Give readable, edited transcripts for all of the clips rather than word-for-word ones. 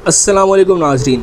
अस्सलाम वालेकुम नाज़रीन।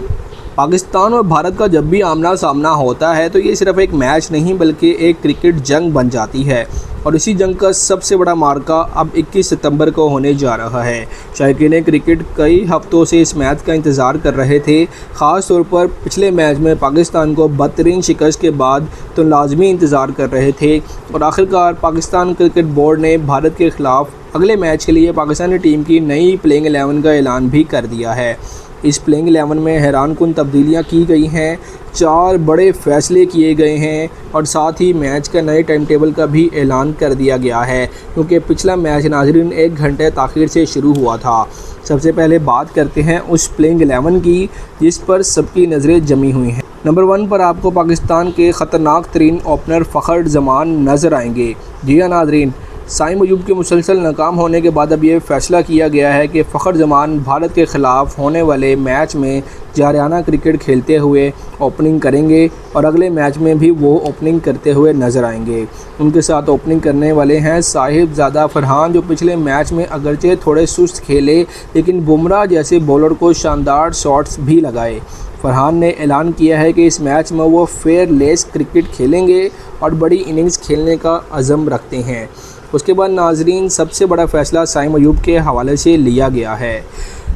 पाकिस्तान और भारत का जब भी आमना सामना होता है तो ये सिर्फ़ एक मैच नहीं बल्कि एक क्रिकेट जंग बन जाती है और इसी जंग का सबसे बड़ा मार्का अब 21 सितंबर को होने जा रहा है। शायकीन क्रिकेट कई हफ्तों से इस मैच का इंतज़ार कर रहे थे। ख़ास तौर पर पिछले मैच में पाकिस्तान को बदतरीन शिकस्त के बाद तो लाजमी इंतज़ार कर रहे थे और आखिरकार पाकिस्तान क्रिकेट बोर्ड ने भारत के ख़िलाफ़ अगले मैच के लिए पाकिस्तानी टीम की नई प्लेइंग 11 का ऐलान भी कर दिया है। इस प्लेइंग 11 में हैरानकुन तब्दीलियाँ की गई हैं, 4 बड़े फैसले किए गए हैं और साथ ही मैच का नए टाइम टेबल का भी ऐलान कर दिया गया है क्योंकि पिछला मैच नाज़रीन 1 घंटे ताख़ीर से शुरू हुआ था। सबसे पहले बात करते हैं उस प्लेइंग 11 की जिस पर सबकी नज़रें जमी हुई हैं। नंबर 1 पर आपको पाकिस्तान के ख़तरनाक तरीन ओपनर फ़खर जमान नज़र आएंगे। जी हाँ नाज़रीन, साइम अयूब के मुसलसल नाकाम होने के बाद अब ये फ़ैसला किया गया है कि फ़खर जमान भारत के ख़िलाफ़ होने वाले मैच में जारियाना क्रिकेट खेलते हुए ओपनिंग करेंगे और अगले मैच में भी वो ओपनिंग करते हुए नज़र आएंगे। उनके साथ ओपनिंग करने वाले हैं साहिबजादा फरहान, जो पिछले मैच में अगरचे थोड़े सुस्त खेले लेकिन बुमराह जैसे बॉलर को शानदार शॉट्स भी लगाए। फरहान ने ऐलान किया है कि इस मैच में वो फेयरलेस क्रिकेट खेलेंगे और बड़ी इनिंग्स खेलने का अज़म रखते हैं। उसके बाद नाजरीन सबसे बड़ा फ़ैसला साइम अयूब के हवाले से लिया गया है।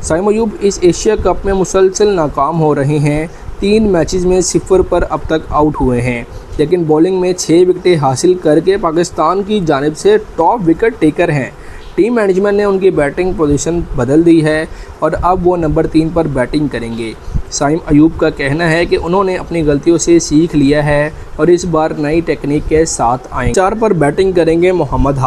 साइम अयूब इस एशिया कप में मुसलसल नाकाम हो रहे हैं। 3 मैचेस में 0 पर अब तक आउट हुए हैं लेकिन बॉलिंग में 6 विकेटें हासिल करके पाकिस्तान की जानिब से टॉप विकेट टेकर हैं। टीम मैनेजमेंट ने उनकी बैटिंग पोजीशन बदल दी है और अब वो नंबर 3 पर बैटिंग करेंगे। साइम अयूब का कहना है कि उन्होंने अपनी गलतियों से सीख लिया है और इस बार नई टेक्निक के साथ आएंगे। 4 पर बैटिंग करेंगे मोहम्मद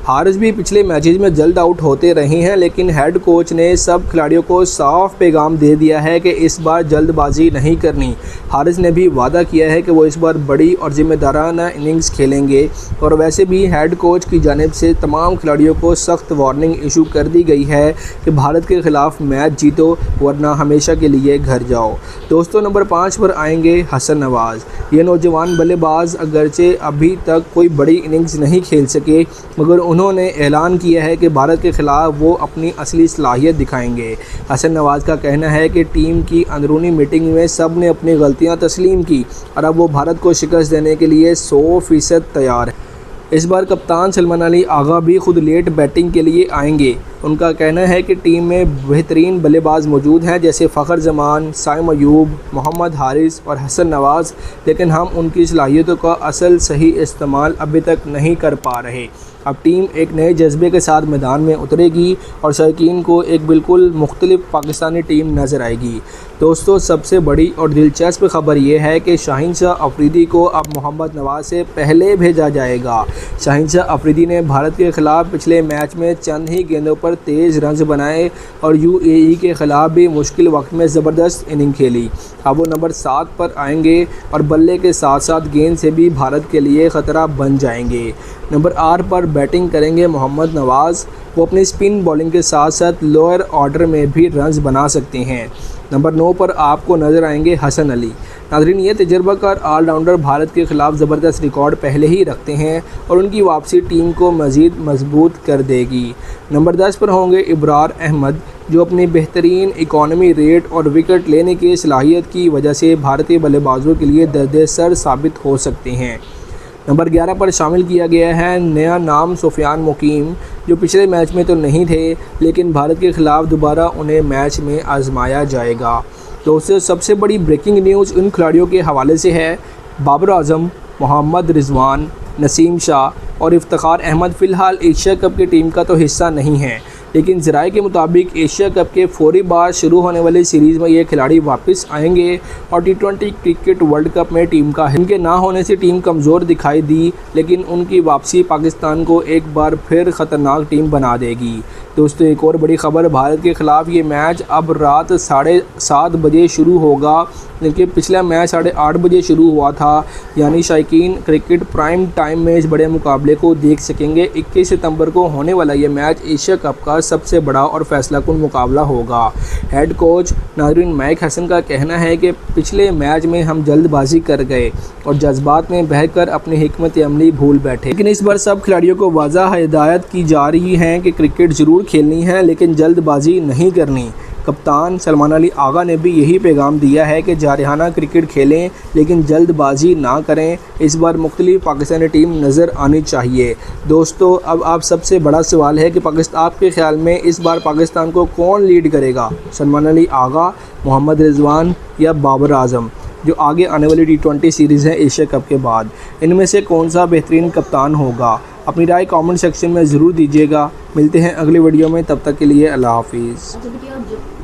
हारिस भी पिछले मैचेस में जल्द आउट होते रहे हैं लेकिन हेड कोच ने सब खिलाड़ियों को साफ पैगाम दे दिया है कि इस बार जल्दबाजी नहीं करनी। हारिस ने भी वादा किया है कि वो इस बार बड़ी और जिम्मेदाराना इनिंग्स खेलेंगे और वैसे भी हेड कोच की जानिब से तमाम खिलाड़ियों को सख्त वार्निंग इशू कर दी गई है कि भारत के ख़िलाफ़ मैच जीतो वरना हमेशा के लिए घर जाओ। दोस्तों, नंबर 5 पर आएंगे हसन नवाज़। ये नौजवान बल्लेबाज अगरचे अभी तक कोई बड़ी इनिंग्स नहीं खेल सके मगर उन्होंने ऐलान किया है कि भारत के ख़िलाफ़ वो अपनी असली सलाहियत दिखाएंगे। हसन नवाज़ का कहना है कि टीम की अंदरूनी मीटिंग में सब ने अपनी गलतियां तस्लीम की और अब वो भारत को शिकस्त देने के लिए 100% तैयार है। इस बार कप्तान सलमान अली आगा भी खुद लेट बैटिंग के लिए आएंगे। उनका कहना है कि टीम में बेहतरीन बल्लेबाज मौजूद हैं जैसे फ़खर जमान, साइम अयूब, मोहम्मद हारिस और हसन नवाज़, लेकिन हम उनकी सलाहियतों का असल सही इस्तेमाल अभी तक नहीं कर पा रहे। अब टीम एक नए जज्बे के साथ मैदान में उतरेगी और शायकीन को एक बिल्कुल मुख्तलिफ पाकिस्तानी टीम नज़र आएगी। दोस्तों, सबसे बड़ी और दिलचस्प खबर यह है कि शाहीन शाह अफरीदी को अब मोहम्मद नवाज़ से पहले भेजा जाएगा। शाहीन शाह अफरीदी ने भारत के ख़िलाफ़ पिछले मैच में चंद ही गेंदों पर तेज़ रन्स बनाए और यूएई के ख़िलाफ़ भी मुश्किल वक्त में ज़बरदस्त इनिंग खेली। अब वो नंबर 7 पर आएंगे और बल्ले के साथ साथ गेंद से भी भारत के लिए ख़तरा बन जाएंगे। नंबर 8 पर बैटिंग करेंगे मोहम्मद नवाज़। वो अपनी स्पिन बॉलिंग के साथ साथ लोअर ऑर्डर में भी रन्स बना सकते हैं। नंबर 9 पर आपको नज़र आएंगे हसन अली। नाज़रीन, ये तजर्बाकार ऑलराउंडर भारत के ख़िलाफ़ ज़बरदस्त रिकॉर्ड पहले ही रखते हैं और उनकी वापसी टीम को मज़ीद मजबूत कर देगी। नंबर 10 पर होंगे इब्रार अहमद, जो अपनी बेहतरीन इकॉनमी रेट और विकेट लेने की सलाहियत की वजह से भारतीय बल्लेबाजों के लिए दर्द-ए-सर साबित हो सकते हैं। नंबर 11 पर शामिल किया गया है नया नाम सुफियान मुकीम, जो पिछले मैच में तो नहीं थे लेकिन भारत के ख़िलाफ़ दोबारा उन्हें मैच में आजमाया जाएगा। दोस्तों, सबसे बड़ी ब्रेकिंग न्यूज़ उन खिलाड़ियों के हवाले से है। बाबर आजम, मोहम्मद रिजवान, नसीम शाह और इफ्तिखार अहमद फ़िलहाल एशिया कप की टीम का तो हिस्सा नहीं है लेकिन ज़राए के मुताबिक एशिया कप के फौरी बाद शुरू होने वाली सीरीज़ में ये खिलाड़ी वापस आएंगे और T20 क्रिकेट वर्ल्ड कप में टीम का इनके ना होने से टीम कमज़ोर दिखाई दी लेकिन उनकी वापसी पाकिस्तान को एक बार फिर ख़तरनाक टीम बना देगी। दोस्तों, एक और बड़ी ख़बर, भारत के ख़िलाफ़ ये मैच अब रात 7:30 बजे शुरू होगा लेकिन पिछला मैच 8:30 बजे शुरू हुआ था। यानी शायकीन क्रिकेट प्राइम टाइम में इस बड़े मुकाबले को देख सकेंगे। 21 सितंबर को होने वाला ये मैच एशिया कप का सबसे बड़ा और फैसलाकुन मुकाबला होगा। हेड कोच नाज़रीन माइक हसन का कहना है कि पिछले मैच में हम जल्दबाजी कर गए और जज्बात में बहकर अपनी हिकमत अमली भूल बैठे, लेकिन इस बार सब खिलाड़ियों को वाज़ह हिदायत की जा रही है कि क्रिकेट ज़रूर खेलनी है लेकिन जल्दबाजी नहीं करनी। कप्तान सलमान अली आगा ने भी यही पैगाम दिया है कि जारहाना क्रिकेट खेलें लेकिन जल्दबाजी ना करें। इस बार मुख्तलिफ पाकिस्तानी टीम नज़र आनी चाहिए। दोस्तों, अब आप सबसे बड़ा सवाल है कि पाकिस्तान, आपके ख्याल में इस बार पाकिस्तान को कौन लीड करेगा? सलमान अली आगा, मोहम्मद रिजवान या बाबर आजम, जो आगे आने वाली T20 सीरीज़ है एशिया कप के बाद, इनमें से कौन सा बेहतरीन कप्तान होगा? अपनी राय कमेंट सेक्शन में ज़रूर दीजिएगा। मिलते हैं अगली वीडियो में, तब तक के लिए अल्लाह हाफिज़।